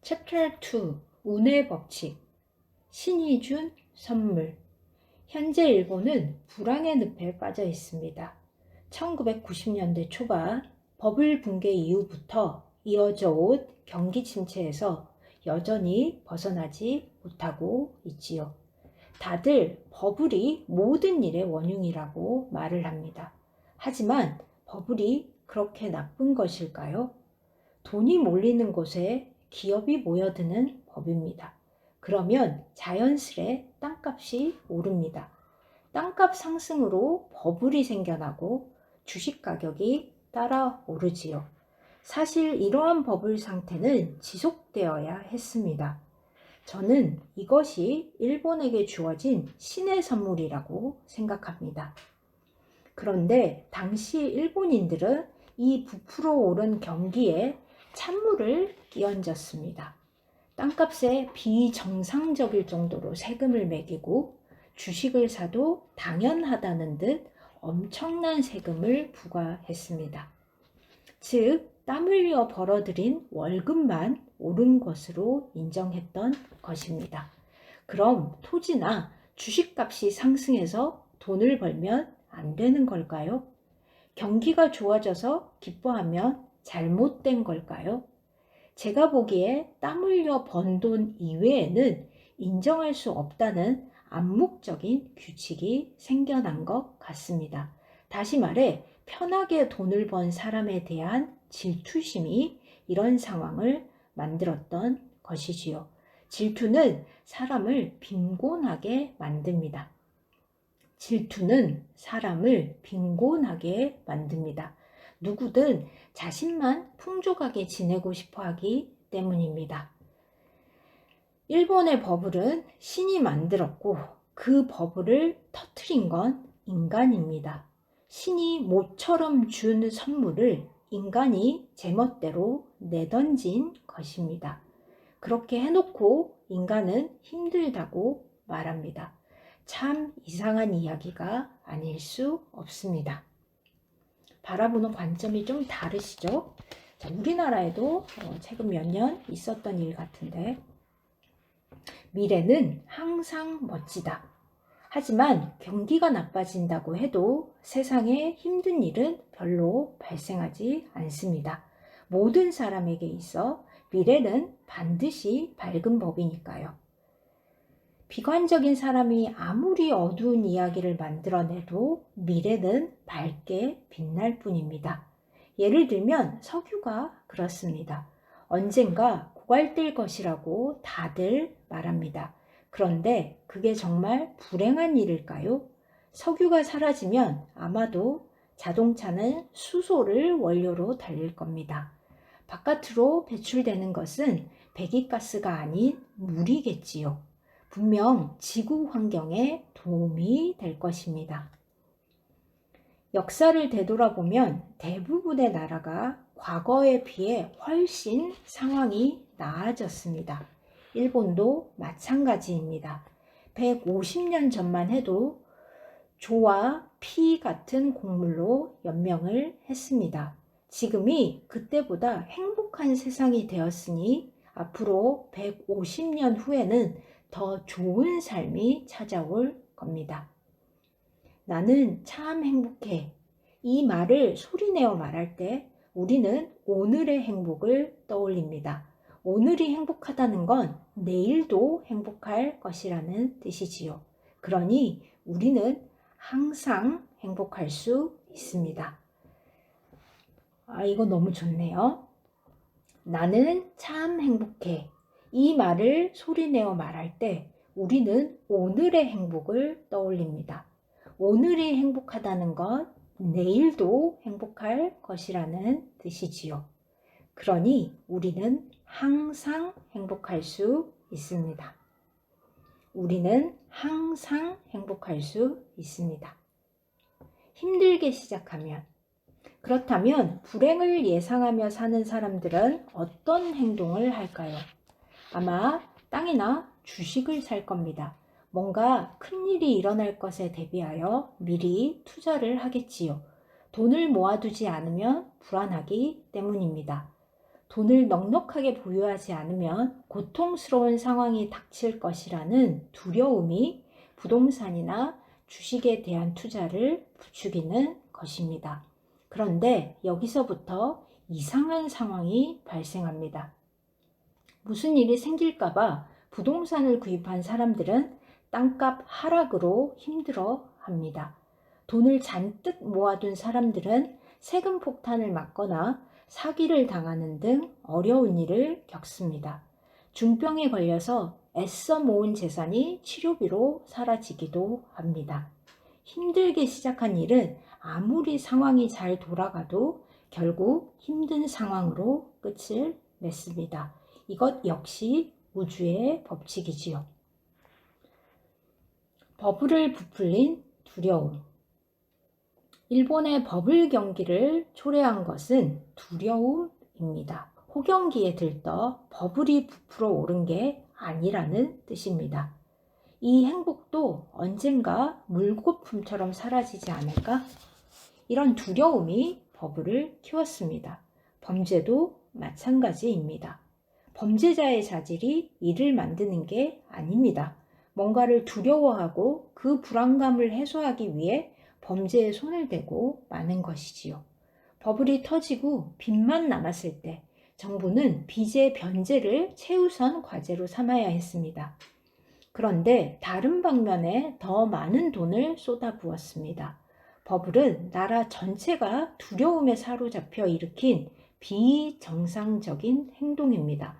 챕터 2 운의 법칙 신이 준 선물. 현재 일본은 불황의 늪에 빠져 있습니다. 1990년대 초반 버블 붕괴 이후부터 이어져 온 경기 침체에서 여전히 벗어나지 못하고 있지요. 다들 버블이 모든 일의 원흉이라고 말을 합니다. 하지만 버블이 그렇게 나쁜 것일까요? 돈이 몰리는 곳에 기업이 모여드는 법입니다. 그러면 자연스레 땅값이 오릅니다. 땅값 상승으로 버블이 생겨나고 주식 가격이 따라 오르지요. 사실 이러한 버블 상태는 지속되어야 했습니다. 저는 이것이 일본에게 주어진 신의 선물이라고 생각합니다. 그런데 당시 일본인들은 이 부풀어 오른 경기에 찬물을 끼얹었습니다. 땅값에 비정상적일 정도로 세금을 매기고 주식을 사도 당연하다는 듯 엄청난 세금을 부과했습니다. 즉, 땀 흘려 벌어들인 월급만 옳은 것으로 인정했던 것입니다. 그럼 토지나 주식값이 상승해서 돈을 벌면 안 되는 걸까요? 경기가 좋아져서 기뻐하면 잘못된 걸까요? 제가 보기에 땀 흘려 번 돈 이외에는 인정할 수 없다는 암묵적인 규칙이 생겨난 것 같습니다. 다시 말해 편하게 돈을 번 사람에 대한 질투심이 이런 상황을 만들었던 것이지요. 질투는 사람을 빈곤하게 만듭니다. 질투는 사람을 빈곤하게 만듭니다. 누구든 자신만 풍족하게 지내고 싶어 하기 때문입니다. 일본의 버블은 신이 만들었고 그 버블을 터뜨린 건 인간입니다. 신이 모처럼 준 선물을 인간이 제멋대로 내던진 것입니다. 그렇게 해놓고 인간은 힘들다고 말합니다. 참 이상한 이야기가 아닐 수 없습니다. 바라보는 관점이 좀 다르시죠? 자, 우리나라에도 최근 몇 년 있었던 일 같은데, 미래는 항상 멋지다. 하지만 경기가 나빠진다고 해도 세상에 힘든 일은 별로 발생하지 않습니다. 모든 사람에게 있어 미래는 반드시 밝은 법이니까요. 비관적인 사람이 아무리 어두운 이야기를 만들어내도 미래는 밝게 빛날 뿐입니다. 예를 들면 석유가 그렇습니다. 언젠가 고갈될 것이라고 다들 말합니다. 그런데 그게 정말 불행한 일일까요? 석유가 사라지면 아마도 자동차는 수소를 원료로 달릴 겁니다. 바깥으로 배출되는 것은 배기가스가 아닌 물이겠지요. 분명 지구 환경에 도움이 될 것입니다. 역사를 되돌아보면 대부분의 나라가 과거에 비해 훨씬 상황이 나아졌습니다. 일본도 마찬가지입니다. 150년 전만 해도 조와 피 같은 곡물로 연명을 했습니다. 지금이 그때보다 행복한 세상이 되었으니 앞으로 150년 후에는 더 좋은 삶이 찾아올 겁니다. 나는 참 행복해. 이 말을 소리내어 말할 때 우리는 오늘의 행복을 떠올립니다. 오늘이 행복하다는 건 내일도 행복할 것이라는 뜻이지요. 그러니 우리는 항상 행복할 수 있습니다. 이거 너무 좋네요. 나는 참 행복해. 이 말을 소리내어 말할 때 우리는 오늘의 행복을 떠올립니다. 오늘이 행복하다는 건 내일도 행복할 것이라는 뜻이지요. 그러니 우리는 항상 행복할 수 있습니다. 우리는 항상 행복할 수 있습니다. 힘들게 시작하면, 그렇다면 불행을 예상하며 사는 사람들은 어떤 행동을 할까요? 아마 땅이나 주식을 살 겁니다. 뭔가 큰일이 일어날 것에 대비하여 미리 투자를 하겠지요. 돈을 모아두지 않으면 불안하기 때문입니다. 돈을 넉넉하게 보유하지 않으면 고통스러운 상황이 닥칠 것이라는 두려움이 부동산이나 주식에 대한 투자를 부추기는 것입니다. 그런데 여기서부터 이상한 상황이 발생합니다. 무슨 일이 생길까봐 부동산을 구입한 사람들은 땅값 하락으로 힘들어 합니다. 돈을 잔뜩 모아둔 사람들은 세금 폭탄을 맞거나 사기를 당하는 등 어려운 일을 겪습니다. 중병에 걸려서 애써 모은 재산이 치료비로 사라지기도 합니다. 힘들게 시작한 일은 아무리 상황이 잘 돌아가도 결국 힘든 상황으로 끝을 맺습니다. 이것 역시 우주의 법칙이지요. 버블을 부풀린 두려움. 일본의 버블 경기를 초래한 것은 두려움입니다. 호경기에 들떠 버블이 부풀어 오른 게 아니라는 뜻입니다. 이 행복도 언젠가 물거품처럼 사라지지 않을까? 이런 두려움이 버블을 키웠습니다. 범죄도 마찬가지입니다. 범죄자의 자질이 일을 만드는 게 아닙니다. 뭔가를 두려워하고 그 불안감을 해소하기 위해 범죄에 손을 대고 마는 것이지요. 버블이 터지고 빚만 남았을 때 정부는 빚의 변제를 최우선 과제로 삼아야 했습니다. 그런데 다른 방면에 더 많은 돈을 쏟아부었습니다. 버블은 나라 전체가 두려움에 사로잡혀 일으킨 비정상적인 행동입니다.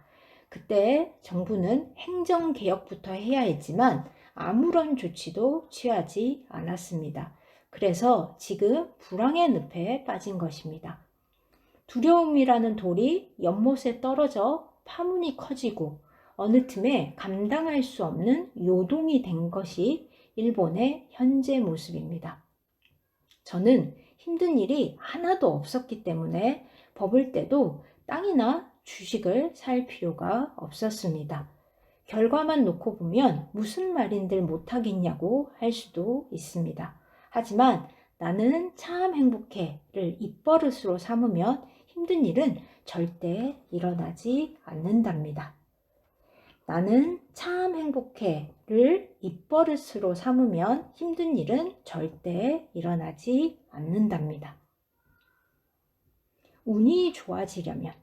그때 정부는 행정개혁부터 해야 했지만 아무런 조치도 취하지 않았습니다. 그래서 지금 불황의 늪에 빠진 것입니다. 두려움이라는 돌이 연못에 떨어져 파문이 커지고 어느 틈에 감당할 수 없는 요동이 된 것이 일본의 현재 모습입니다. 저는 힘든 일이 하나도 없었기 때문에 버블 때도 땅이나 주식을 살 필요가 없었습니다. 결과만 놓고 보면 무슨 말인들 못하겠냐고 할 수도 있습니다. 하지만 나는 참 행복해를 입버릇으로 삼으면 힘든 일은 절대 일어나지 않는답니다. 나는 참 행복해를 입버릇으로 삼으면 힘든 일은 절대 일어나지 않는답니다. 운이 좋아지려면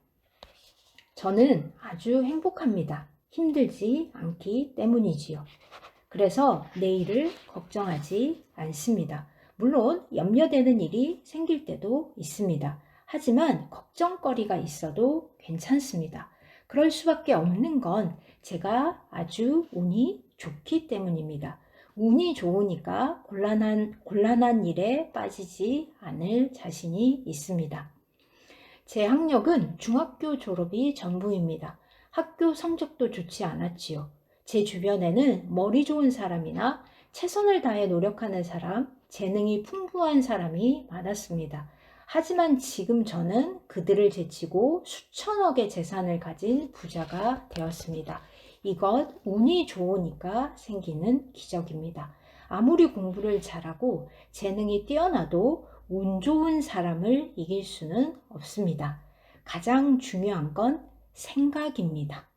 저는 아주 행복합니다. 힘들지 않기 때문이지요. 그래서 내일을 걱정하지 않습니다. 물론 염려되는 일이 생길 때도 있습니다. 하지만 걱정거리가 있어도 괜찮습니다. 그럴 수밖에 없는 건 제가 아주 운이 좋기 때문입니다. 운이 좋으니까 곤란한 일에 빠지지 않을 자신이 있습니다. 제 학력은 중학교 졸업이 전부입니다. 학교 성적도 좋지 않았지요. 제 주변에는 머리 좋은 사람이나 최선을 다해 노력하는 사람, 재능이 풍부한 사람이 많았습니다. 하지만 지금 저는 그들을 제치고 수천억의 재산을 가진 부자가 되었습니다. 이것 운이 좋으니까 생기는 기적입니다. 아무리 공부를 잘하고 재능이 뛰어나도 운 좋은 사람을 이길 수는 없습니다. 가장 중요한 건 생각입니다.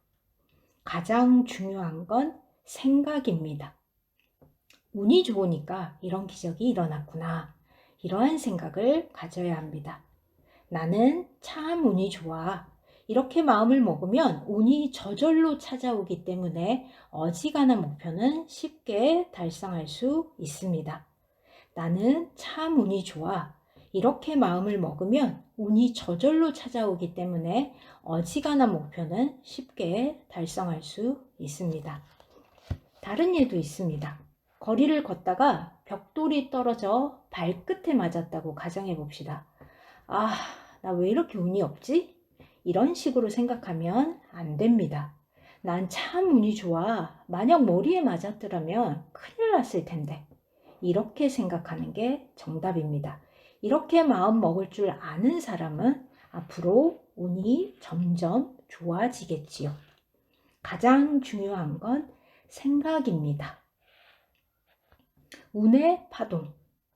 가장 중요한 건 생각입니다. 운이 좋으니까 이런 기적이 일어났구나. 이러한 생각을 가져야 합니다. 나는 참 운이 좋아. 이렇게 마음을 먹으면 운이 저절로 찾아오기 때문에 어지간한 목표는 쉽게 달성할 수 있습니다. 나는 참 운이 좋아. 이렇게 마음을 먹으면 운이 저절로 찾아오기 때문에 어지간한 목표는 쉽게 달성할 수 있습니다. 다른 예도 있습니다. 거리를 걷다가 벽돌이 떨어져 발끝에 맞았다고 가정해 봅시다. 아, 나 왜 이렇게 운이 없지? 이런 식으로 생각하면 안 됩니다. 난 참 운이 좋아. 만약 머리에 맞았더라면 큰일 났을 텐데. 이렇게 생각하는 게 정답입니다. 이렇게 마음 먹을 줄 아는 사람은 앞으로 운이 점점 좋아지겠지요. 가장 중요한 건 생각입니다. 운의 파동.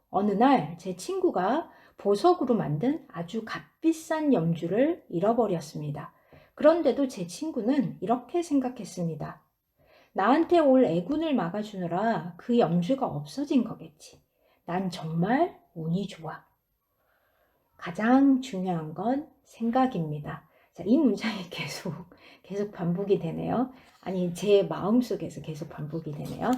어느 날 제 친구가 보석으로 만든 아주 값비싼 염주를 잃어버렸습니다. 그런데도 제 친구는 이렇게 생각했습니다. 나한테 올 애군을 막아주느라 그 염주가 없어진 거겠지. 난 정말 운이 좋아. 가장 중요한 건 생각입니다. 자, 이 문장이 계속 반복이 되네요. 아니, 제 마음속에서 계속 반복이 되네요.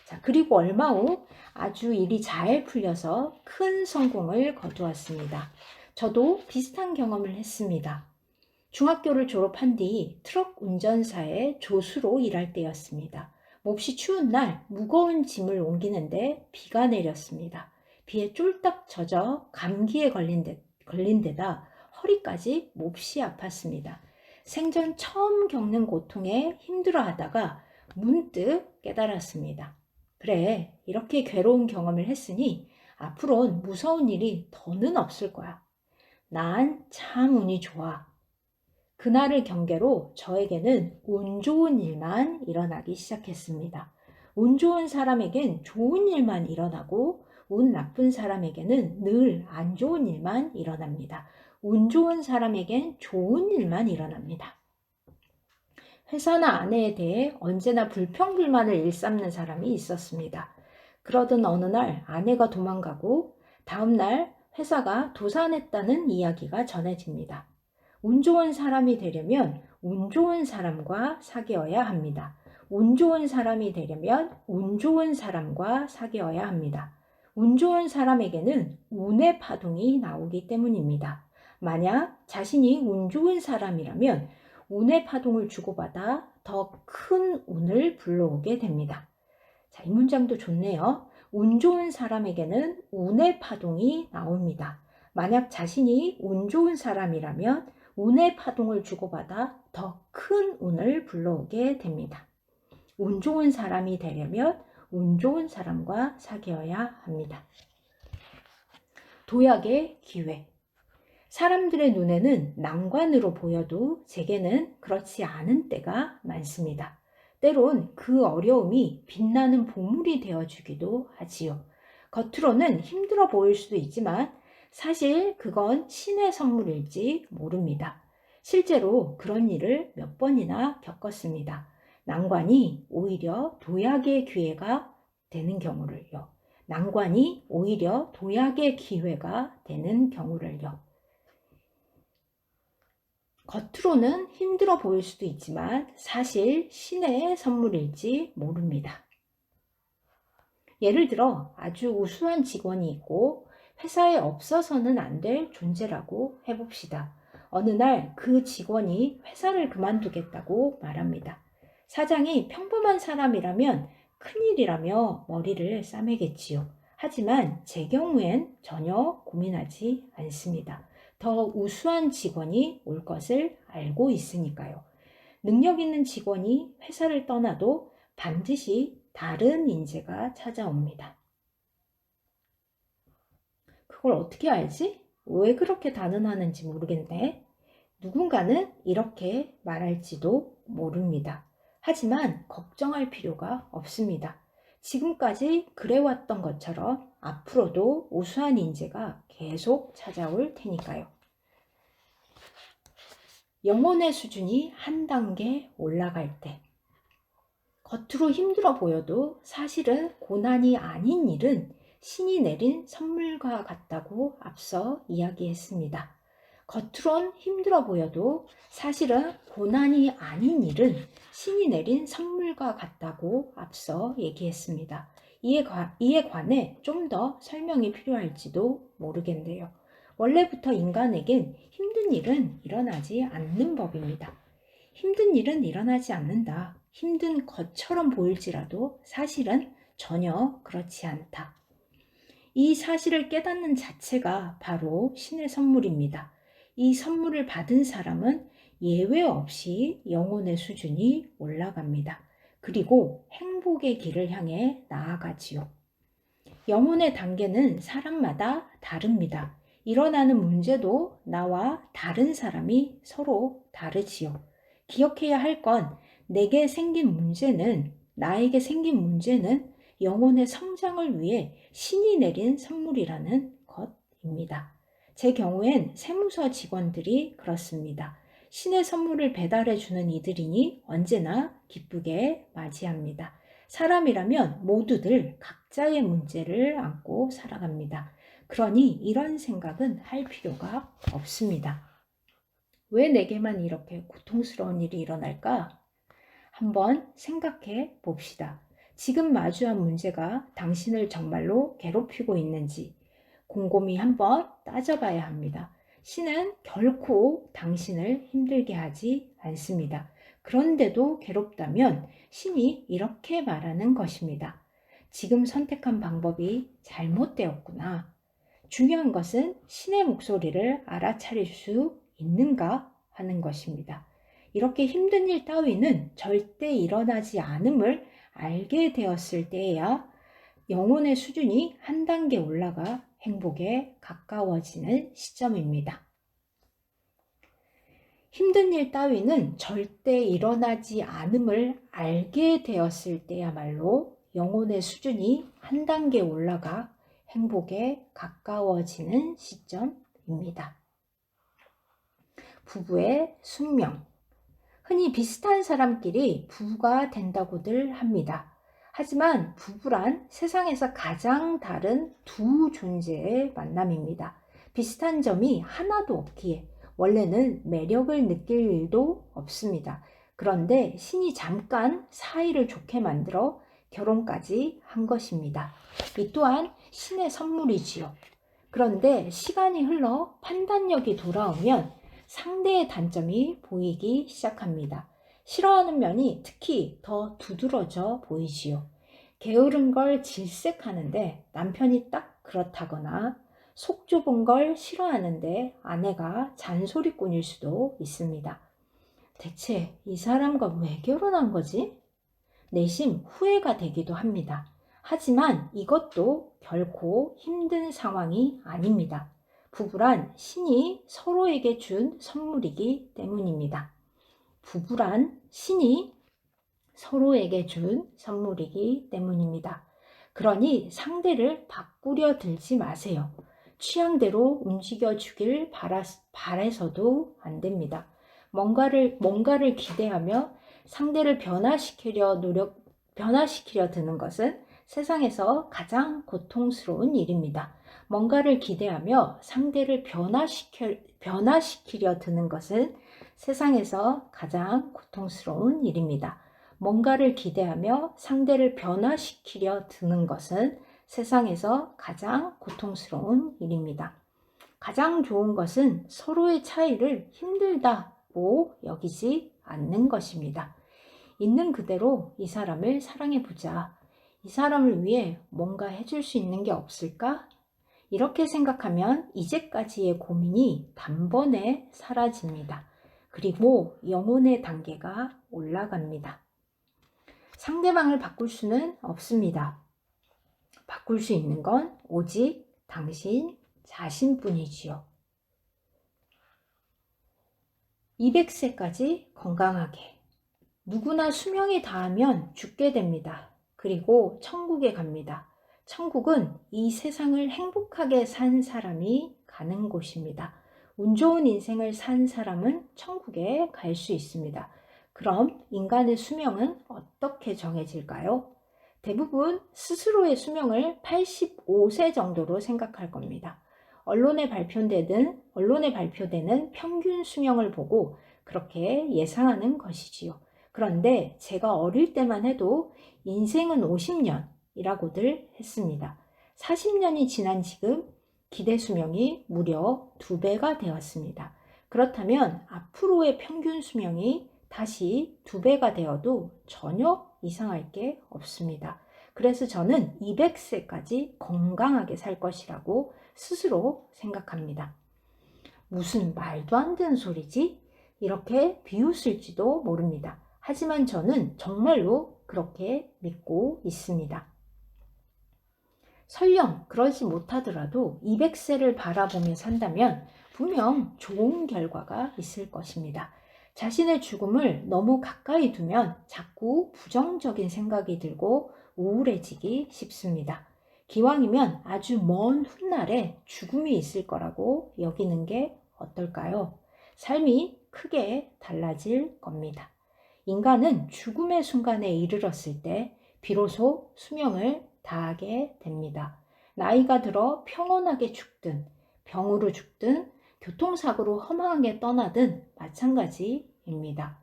자, 그리고 얼마 후 아주 일이 잘 풀려서 큰 성공을 거두었습니다. 저도 비슷한 경험을 했습니다. 중학교를 졸업한 뒤 트럭 운전사의 조수로 일할 때였습니다. 몹시 추운 날 무거운 짐을 옮기는데 비가 내렸습니다. 비에 쫄딱 젖어 감기에 걸린 데다 허리까지 몹시 아팠습니다. 생전 처음 겪는 고통에 힘들어하다가 문득 깨달았습니다. 그래, 이렇게 괴로운 경험을 했으니 앞으론 무서운 일이 더는 없을 거야. 난 참 운이 좋아. 그날을 경계로 저에게는 운 좋은 일만 일어나기 시작했습니다. 운 좋은 사람에겐 좋은 일만 일어나고 운 나쁜 사람에게는 늘 안 좋은 일만 일어납니다. 운 좋은 사람에겐 좋은 일만 일어납니다. 회사나 아내에 대해 언제나 불평불만을 일삼는 사람이 있었습니다. 그러던 어느 날 아내가 도망가고 다음 날 회사가 도산했다는 이야기가 전해집니다. 운 좋은 사람이 되려면 운 좋은 사람과 사귀어야 합니다. 운 좋은 사람이 되려면 운 좋은 사람과 사귀어야 합니다. 운 좋은 사람에게는 운의 파동이 나오기 때문입니다. 만약 자신이 운 좋은 사람이라면 운의 파동을 주고받아 더 큰 운을 불러오게 됩니다. 자, 이 문장도 좋네요. 운 좋은 사람에게는 운의 파동이 나옵니다. 만약 자신이 운 좋은 사람이라면 운의 파동을 주고받아 더 큰 운을 불러오게 됩니다. 운 좋은 사람이 되려면 운 좋은 사람과 사귀어야 합니다. 도약의 기회. 사람들의 눈에는 난관으로 보여도 제게는 그렇지 않은 때가 많습니다. 때론 그 어려움이 빛나는 보물이 되어주기도 하지요. 겉으로는 힘들어 보일 수도 있지만 사실 그건 신의 선물일지 모릅니다. 실제로 그런 일을 몇 번이나 겪었습니다. 난관이 오히려 도약의 기회가 되는 경우를요. 난관이 오히려 도약의 기회가 되는 경우를요. 겉으로는 힘들어 보일 수도 있지만 사실 신의 선물일지 모릅니다. 예를 들어 아주 우수한 직원이 있고 회사에 없어서는 안 될 존재라고 해봅시다. 어느 날 그 직원이 회사를 그만두겠다고 말합니다. 사장이 평범한 사람이라면 큰일이라며 머리를 싸매겠지요. 하지만 제 경우엔 전혀 고민하지 않습니다. 더 우수한 직원이 올 것을 알고 있으니까요. 능력 있는 직원이 회사를 떠나도 반드시 다른 인재가 찾아옵니다. 그걸 어떻게 알지? 왜 그렇게 단언하는지 모르겠네. 누군가는 이렇게 말할지도 모릅니다. 하지만 걱정할 필요가 없습니다. 지금까지 그래왔던 것처럼 앞으로도 우수한 인재가 계속 찾아올 테니까요. 영혼의 수준이 한 단계 올라갈 때 겉으로 힘들어 보여도 사실은 고난이 아닌 일은 신이 내린 선물과 같다고 앞서 이야기했습니다. 겉으론 힘들어 보여도 사실은 고난이 아닌 일은 신이 내린 선물과 같다고 앞서 얘기했습니다. 이에 관해 좀 더 설명이 필요할지도 모르겠네요. 원래부터 인간에겐 힘든 일은 일어나지 않는 법입니다. 힘든 일은 일어나지 않는다. 힘든 것처럼 보일지라도 사실은 전혀 그렇지 않다. 이 사실을 깨닫는 자체가 바로 신의 선물입니다. 이 선물을 받은 사람은 예외 없이 영혼의 수준이 올라갑니다. 그리고 행복의 길을 향해 나아가지요. 영혼의 단계는 사람마다 다릅니다. 일어나는 문제도 나와 다른 사람이 서로 다르지요. 기억해야 할 건 내게 생긴 문제는, 나에게 생긴 문제는 영혼의 성장을 위해 신이 내린 선물이라는 것입니다. 제 경우엔 세무서 직원들이 그렇습니다. 신의 선물을 배달해 주는 이들이니 언제나 기쁘게 맞이합니다. 사람이라면 모두들 각자의 문제를 안고 살아갑니다. 그러니 이런 생각은 할 필요가 없습니다. 왜 내게만 이렇게 고통스러운 일이 일어날까? 한번 생각해 봅시다. 지금 마주한 문제가 당신을 정말로 괴롭히고 있는지 곰곰이 한번 따져봐야 합니다. 신은 결코 당신을 힘들게 하지 않습니다. 그런데도 괴롭다면 신이 이렇게 말하는 것입니다. 지금 선택한 방법이 잘못되었구나. 중요한 것은 신의 목소리를 알아차릴 수 있는가 하는 것입니다. 이렇게 힘든 일 따위는 절대 일어나지 않음을 알게 되었을 때에야 영혼의 수준이 한 단계 올라가 행복에 가까워지는 시점입니다. 힘든 일 따위는 절대 일어나지 않음을 알게 되었을 때야말로 영혼의 수준이 한 단계 올라가 행복에 가까워지는 시점입니다. 부부의 숙명. 흔히 비슷한 사람끼리 부부가 된다고들 합니다. 하지만 부부란 세상에서 가장 다른 두 존재의 만남입니다. 비슷한 점이 하나도 없기에 원래는 매력을 느낄 일도 없습니다. 그런데 신이 잠깐 사이를 좋게 만들어 결혼까지 한 것입니다. 이 또한 신의 선물이지요. 그런데 시간이 흘러 판단력이 돌아오면 상대의 단점이 보이기 시작합니다. 싫어하는 면이 특히 더 두드러져 보이지요. 게으른 걸 질색하는데 남편이 딱 그렇다거나 속 좁은 걸 싫어하는데 아내가 잔소리꾼일 수도 있습니다. 대체 이 사람과 왜 결혼한 거지? 내심 후회가 되기도 합니다. 하지만 이것도 결코 힘든 상황이 아닙니다. 부부란 신이 서로에게 준 선물이기 때문입니다. 부부란 신이 서로에게 준 선물이기 때문입니다. 그러니 상대를 바꾸려 들지 마세요. 취향대로 움직여 주길 바라서도 안 됩니다. 뭔가를 기대하며 상대를 변화시키려 드는 것은 세상에서 가장 고통스러운 일입니다. 뭔가를 기대하며 상대를 변화시키려 드는 것은 세상에서 가장 고통스러운 일입니다. 뭔가를 기대하며 상대를 변화시키려 드는 것은 세상에서 가장 고통스러운 일입니다. 가장 좋은 것은 서로의 차이를 힘들다고 여기지 않는 것입니다. 있는 그대로 이 사람을 사랑해보자. 이 사람을 위해 뭔가 해줄 수 있는 게 없을까? 이렇게 생각하면 이제까지의 고민이 단번에 사라집니다. 그리고 영혼의 단계가 올라갑니다. 상대방을 바꿀 수는 없습니다. 바꿀 수 있는 건 오직 당신 자신뿐이지요. 200세까지 건강하게. 누구나 수명이 닿으면 죽게 됩니다. 그리고 천국에 갑니다. 천국은 이 세상을 행복하게 산 사람이 가는 곳입니다. 운 좋은 인생을 산 사람은 천국에 갈 수 있습니다. 그럼 인간의 수명은 어떻게 정해질까요? 대부분 스스로의 수명을 85세 정도로 생각할 겁니다. 언론에 발표되는 평균 수명을 보고 그렇게 예상하는 것이지요. 그런데 제가 어릴 때만 해도 인생은 50년이라고들 했습니다. 40년이 지난 지금 기대 수명이 무려 2배가 되었습니다. 그렇다면 앞으로의 평균 수명이 다시 2배가 되어도 전혀 이상할 게 없습니다. 그래서 저는 200세까지 건강하게 살 것이라고 스스로 생각합니다. 무슨 말도 안 되는 소리지? 이렇게 비웃을지도 모릅니다. 하지만 저는 정말로 그렇게 믿고 있습니다. 설령 그러지 못하더라도 200세를 바라보며 산다면 분명 좋은 결과가 있을 것입니다. 자신의 죽음을 너무 가까이 두면 자꾸 부정적인 생각이 들고 우울해지기 쉽습니다. 기왕이면 아주 먼 훗날에 죽음이 있을 거라고 여기는 게 어떨까요? 삶이 크게 달라질 겁니다. 인간은 죽음의 순간에 이르렀을 때 비로소 수명을 다하게 됩니다. 나이가 들어 평온하게 죽든 병으로 죽든 교통사고로 허망하게 떠나든 마찬가지입니다.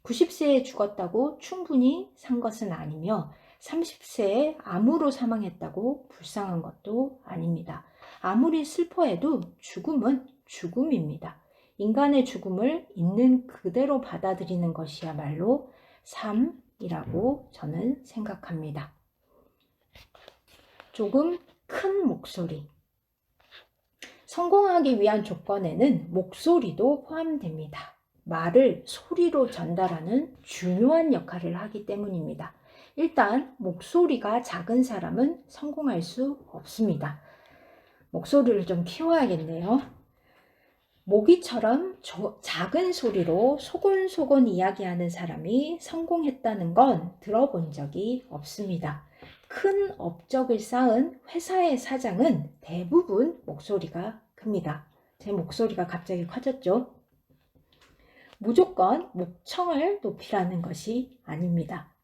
90세에 죽었다고 충분히 산 것은 아니며 30세에 암으로 사망했다고 불쌍한 것도 아닙니다. 아무리 슬퍼해도 죽음은 죽음입니다. 인간의 죽음을 있는 그대로 받아들이는 것이야말로 삶이라고 저는 생각합니다. 조금 큰 목소리. 성공하기 위한 조건에는 목소리도 포함됩니다. 말을 소리로 전달하는 중요한 역할을 하기 때문입니다. 일단 목소리가 작은 사람은 성공할 수 없습니다. 목소리를 좀 키워야겠네요. 모기처럼 작은 소리로 소곤소곤 이야기하는 사람이 성공했다는 건 들어본 적이 없습니다. 큰 업적을 쌓은 회사의 사장은 대부분 목소리가 큽니다. 제 목소리가 갑자기 커졌죠? 무조건 목청을 높이라는 것이 아닙니다.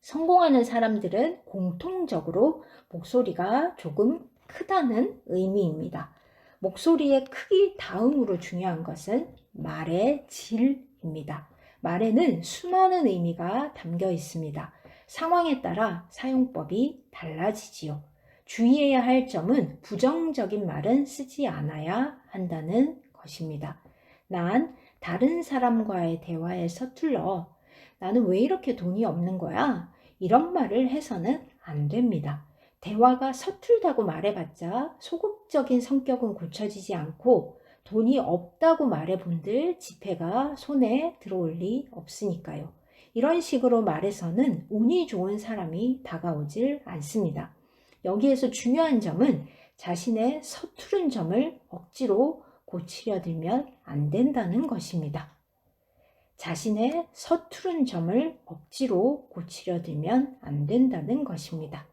성공하는 사람들은 공통적으로 목소리가 조금 크다는 의미입니다. 목소리의 크기 다음으로 중요한 것은 말의 질입니다. 말에는 수많은 의미가 담겨 있습니다. 상황에 따라 사용법이 달라지지요. 주의해야 할 점은 부정적인 말은 쓰지 않아야 한다는 것입니다. 난 다른 사람과의 대화에 서툴러 나는 왜 이렇게 돈이 없는 거야? 이런 말을 해서는 안 됩니다. 대화가 서툴다고 말해봤자 소극적인 성격은 고쳐지지 않고 돈이 없다고 말해본들 지폐가 손에 들어올 리 없으니까요. 이런 식으로 말해서는 운이 좋은 사람이 다가오질 않습니다. 여기에서 중요한 점은 자신의 서투른 점을 억지로 고치려 들면 안 된다는 것입니다. 자신의 서투른 점을 억지로 고치려 들면 안 된다는 것입니다.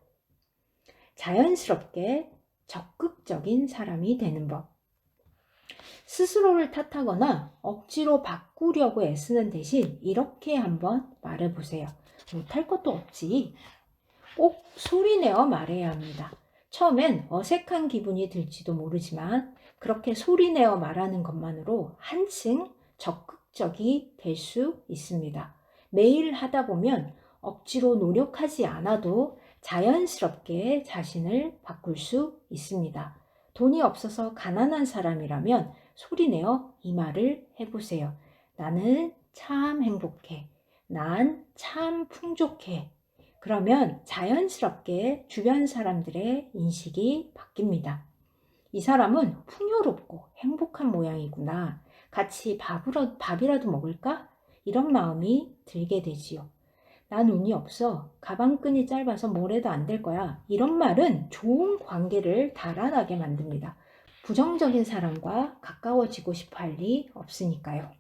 자연스럽게 적극적인 사람이 되는 법. 스스로를 탓하거나 억지로 바꾸려고 애쓰는 대신 이렇게 한번 말해보세요. 못할 것도 없지. 꼭 소리내어 말해야 합니다. 처음엔 어색한 기분이 들지도 모르지만 그렇게 소리내어 말하는 것만으로 한층 적극적이 될 수 있습니다. 매일 하다 보면 억지로 노력하지 않아도 자연스럽게 자신을 바꿀 수 있습니다. 돈이 없어서 가난한 사람이라면 소리내어 이 말을 해보세요. 나는 참 행복해. 난 참 풍족해. 그러면 자연스럽게 주변 사람들의 인식이 바뀝니다. 이 사람은 풍요롭고 행복한 모양이구나. 같이 밥이라도 먹을까? 이런 마음이 들게 되지요. 난 운이 없어. 가방끈이 짧아서 뭘 해도 안 될 거야. 이런 말은 좋은 관계를 달아나게 만듭니다. 부정적인 사람과 가까워지고 싶어 할 리 없으니까요.